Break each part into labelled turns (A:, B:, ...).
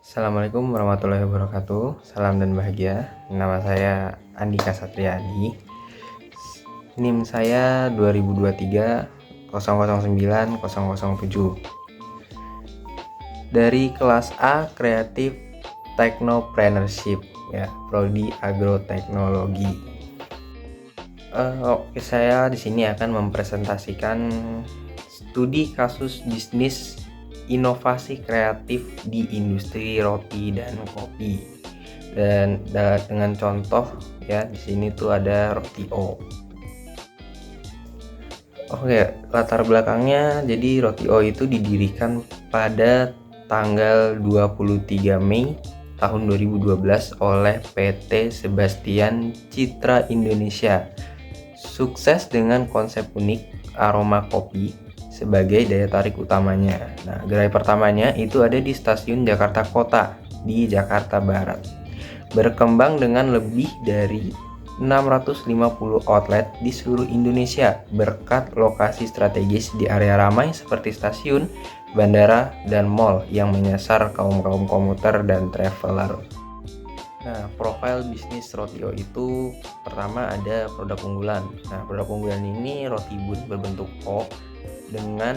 A: Assalamualaikum warahmatullahi wabarakatuh. Salam dan bahagia. Nama saya Andika Satriadi. NIM saya 2023 009 007. Dari kelas A Kreatif Technopreneurship ya, prodi agroteknologi. Saya di sini akan mempresentasikan studi kasus bisnis inovasi kreatif di industri roti dan kopi. Dan dengan contoh ya, di sini tuh ada Roti-O. Oke, latar belakangnya, jadi Roti-O itu didirikan pada tanggal 23 Mei tahun 2012 oleh PT Sebastian Citra Indonesia. Sukses dengan konsep unik aroma kopi sebagai daya tarik utamanya. Nah, gerai pertamanya itu ada di stasiun Jakarta Kota di Jakarta Barat. Berkembang dengan lebih dari 650 outlet di seluruh Indonesia berkat lokasi strategis di area ramai seperti stasiun, bandara, dan mall yang menyasar kaum-kaum komuter dan traveler. Nah, profil bisnis Roti-O itu pertama ada produk unggulan. Nah, produk unggulan ini roti bun berbentuk O dengan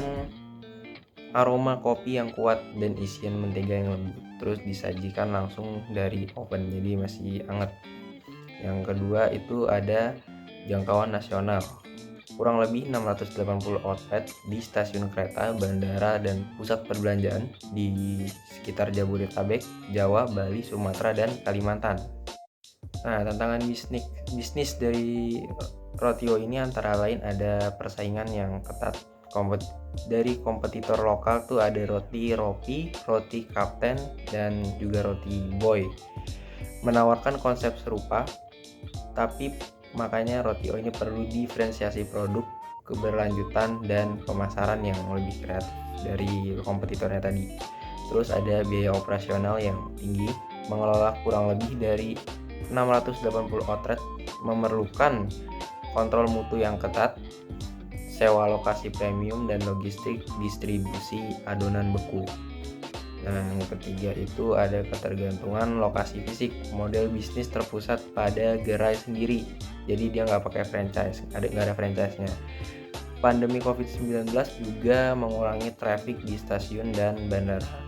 A: aroma kopi yang kuat dan isian mentega yang lembut. Terus disajikan langsung dari oven, jadi masih hangat. Yang kedua itu ada jangkauan nasional. Kurang lebih 680 outlet di stasiun kereta, bandara, dan pusat perbelanjaan di sekitar Jabodetabek, Jawa, Bali, Sumatera, dan Kalimantan. Nah, tantangan bisnis dari Roti-O ini antara lain ada persaingan yang ketat. Dari kompetitor lokal tuh ada Roti Ropi, Roti Kapten, dan juga Roti Boy. Menawarkan konsep serupa, tapi makanya Roti-O ini perlu diferensiasi produk, keberlanjutan, dan pemasaran yang lebih kreatif dari kompetitornya tadi. Terus ada biaya operasional yang tinggi, mengelola kurang lebih dari 680 outlet memerlukan kontrol mutu yang ketat, sewa lokasi premium, dan logistik distribusi adonan beku. Nah, yang ketiga itu ada ketergantungan lokasi fisik. Model bisnis terpusat pada gerai sendiri, jadi dia nggak pakai franchise, nggak ada franchise-nya. Pandemi COVID-19 juga mengurangi traffic di stasiun dan bandara.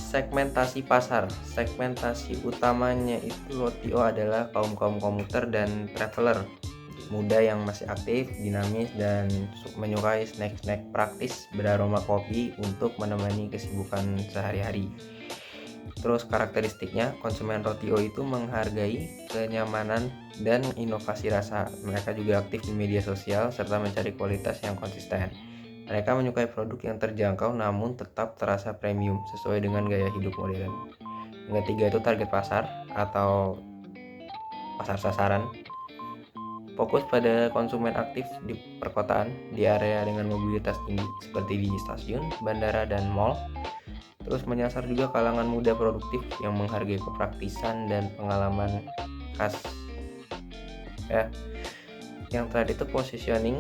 A: Segmentasi pasar. Segmentasi utamanya itu Roti-O adalah kaum komuter dan traveler muda yang masih aktif, dinamis, dan menyukai snack-snack praktis beraroma kopi untuk menemani kesibukan sehari-hari. Terus karakteristiknya, konsumen Roti-O itu menghargai kenyamanan dan inovasi rasa. Mereka juga aktif di media sosial serta mencari kualitas yang konsisten. Mereka menyukai produk yang terjangkau namun tetap terasa premium sesuai dengan gaya hidup modern. Yang ketiga itu target pasar atau pasar sasaran. Fokus pada konsumen aktif di perkotaan, di area dengan mobilitas tinggi seperti di stasiun, bandara, dan mall. Terus menyasar juga kalangan muda produktif yang menghargai kepraktisan dan pengalaman khas. Ya. Yang terakhir itu positioning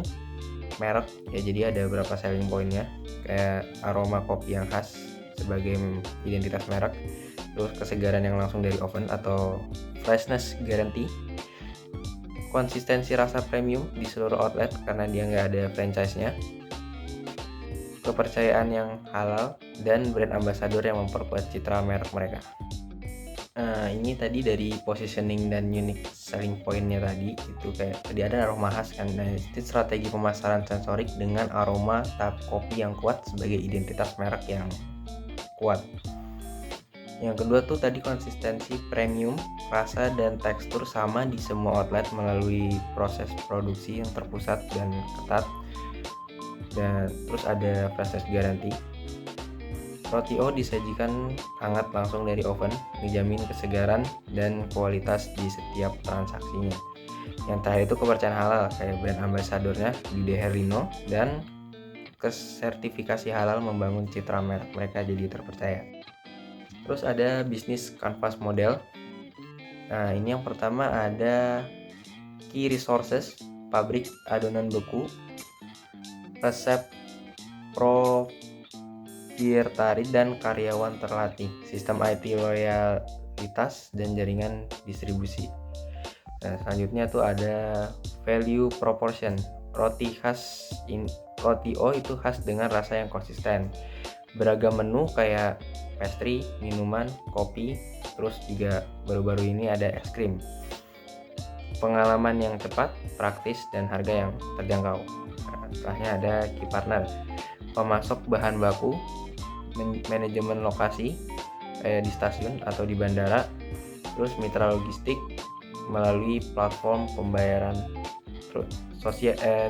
A: merek ya, jadi ada beberapa selling pointnya kayak aroma kopi yang khas sebagai identitas merek, terus kesegaran yang langsung dari oven atau freshness guarantee, konsistensi rasa premium di seluruh outlet karena dia nggak ada franchise-nya, kepercayaan yang halal, dan brand ambassador yang memperkuat citra merek mereka. Nah, ini tadi dari positioning dan unique selling point-nya tadi itu kayak tadi ada aroma khas kan. Nah, itu strategi pemasaran sensorik dengan aroma kopi yang kuat sebagai identitas merek yang kuat. Yang kedua tuh tadi konsistensi premium, rasa dan tekstur sama di semua outlet melalui proses produksi yang terpusat dan ketat. Dan terus ada freshness guarantee. Roti-O disajikan hangat langsung dari oven, menjamin kesegaran dan kualitas di setiap transaksinya. Yang terakhir itu kepercayaan halal, kayak brand ambassadornya Dude Herlino, dan kesertifikasi halal membangun citra merek mereka jadi terpercaya. Terus ada bisnis canvas model. Nah, ini yang pertama ada Key Resources, pabrik adonan beku, resep dirtari dan karyawan terlatih, sistem IT loyalitas dan jaringan distribusi. Nah, selanjutnya tuh ada value proportion. Roti O itu khas dengan rasa yang konsisten. Beragam menu kayak pastry, minuman, kopi, terus juga baru-baru ini ada es krim. Pengalaman yang cepat, praktis, dan harga yang terjangkau. Nah, setelahnya ada key partner. Pemasok bahan baku, manajemen lokasi kayak di stasiun atau di bandara, terus mitra logistik melalui platform pembayaran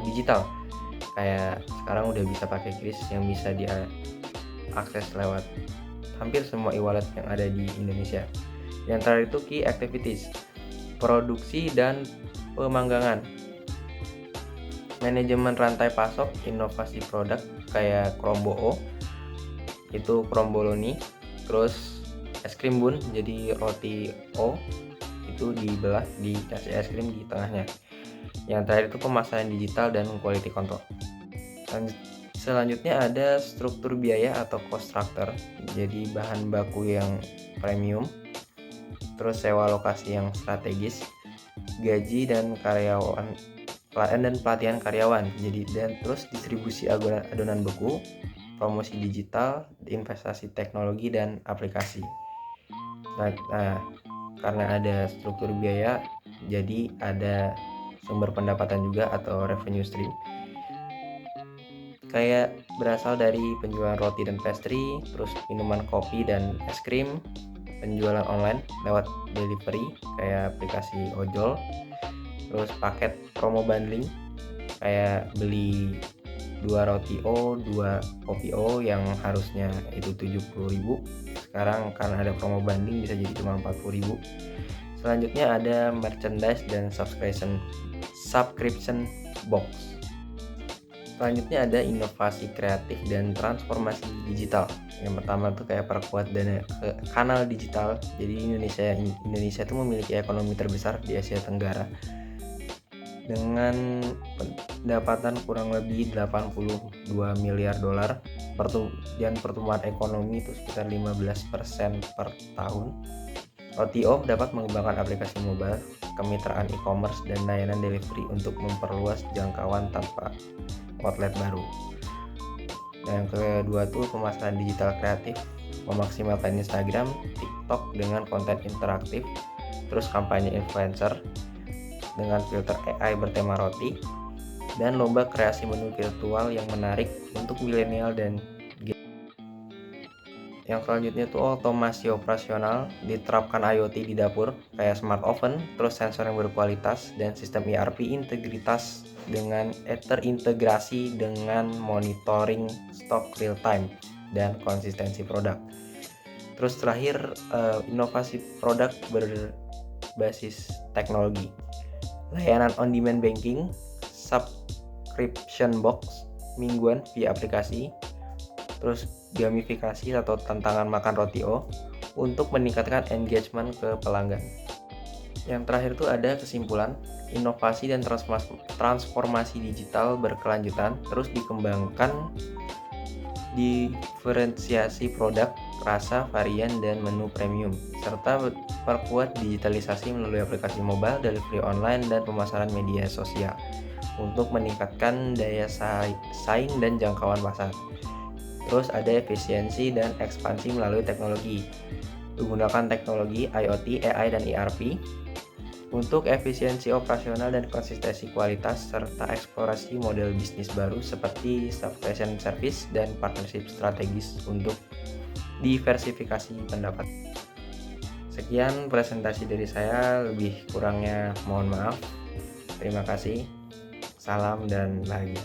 A: digital kayak sekarang udah bisa pakai kris yang bisa diakses lewat hampir semua e-wallet yang ada di Indonesia. Yang terakhir itu key activities, produksi dan pemanggangan, manajemen rantai pasok, inovasi produk kayak Krombo itu Kromboloni, terus es krim bun jadi roti O itu dibelah dikasih es krim di tengahnya. Yang terakhir itu pemasaran digital dan quality control. Selanjutnya ada struktur biaya atau cost structure, jadi bahan baku yang premium, terus sewa lokasi yang strategis, gaji dan karyawan dan pelatihan karyawan, jadi dan terus distribusi adonan beku, promosi digital, investasi teknologi dan aplikasi. Nah, karena ada struktur biaya, jadi ada sumber pendapatan juga atau revenue stream. Kayak berasal dari penjualan roti dan pastry, terus minuman kopi dan es krim, penjualan online lewat delivery kayak aplikasi ojol, terus paket promo bundling kayak beli 2 roti O, 2 kopi O yang harusnya itu 70.000, sekarang karena ada promo bundling bisa jadi cuma 40.000. Selanjutnya ada merchandise dan subscription box. Selanjutnya ada inovasi kreatif dan transformasi digital. Yang pertama tuh kayak perkuat dana ke kanal digital. Jadi Indonesia itu memiliki ekonomi terbesar di Asia Tenggara dengan pendapatan kurang lebih 82 miliar dolar dan pertumbuhan ekonomi itu sekitar 15% per tahun. RTO dapat mengembangkan aplikasi mobile, kemitraan e-commerce, dan layanan delivery untuk memperluas jangkauan tanpa outlet baru. Dan yang kedua tuh pemasaran digital kreatif, memaksimalkan Instagram, TikTok dengan konten interaktif, terus kampanye influencer dengan filter AI bertema roti, dan lomba kreasi menu virtual yang menarik untuk milenial dan yang selanjutnya itu otomasi operasional, diterapkan IoT di dapur kayak smart oven, terus sensor yang berkualitas dan sistem ERP integritas dengan terintegrasi dengan monitoring stok real time dan konsistensi produk. Terus terakhir inovasi produk berbasis teknologi, layanan on demand banking, subscription box mingguan via aplikasi, terus gamifikasi atau tantangan makan roti O untuk meningkatkan engagement ke pelanggan. Yang terakhir itu ada kesimpulan, inovasi dan transformasi digital berkelanjutan, terus dikembangkan diferensiasi produk, rasa, varian, dan menu premium, serta perkuat digitalisasi melalui aplikasi mobile, delivery online, dan pemasaran media sosial untuk meningkatkan daya saing dan jangkauan pasar. Terus ada efisiensi dan ekspansi melalui teknologi, menggunakan teknologi IoT, AI, dan ERP untuk efisiensi operasional dan konsistensi kualitas, serta eksplorasi model bisnis baru seperti subscription service dan partnership strategis untuk diversifikasi pendapat. Sekian presentasi dari saya, lebih kurangnya mohon maaf. Terima kasih, salam dan bahagia.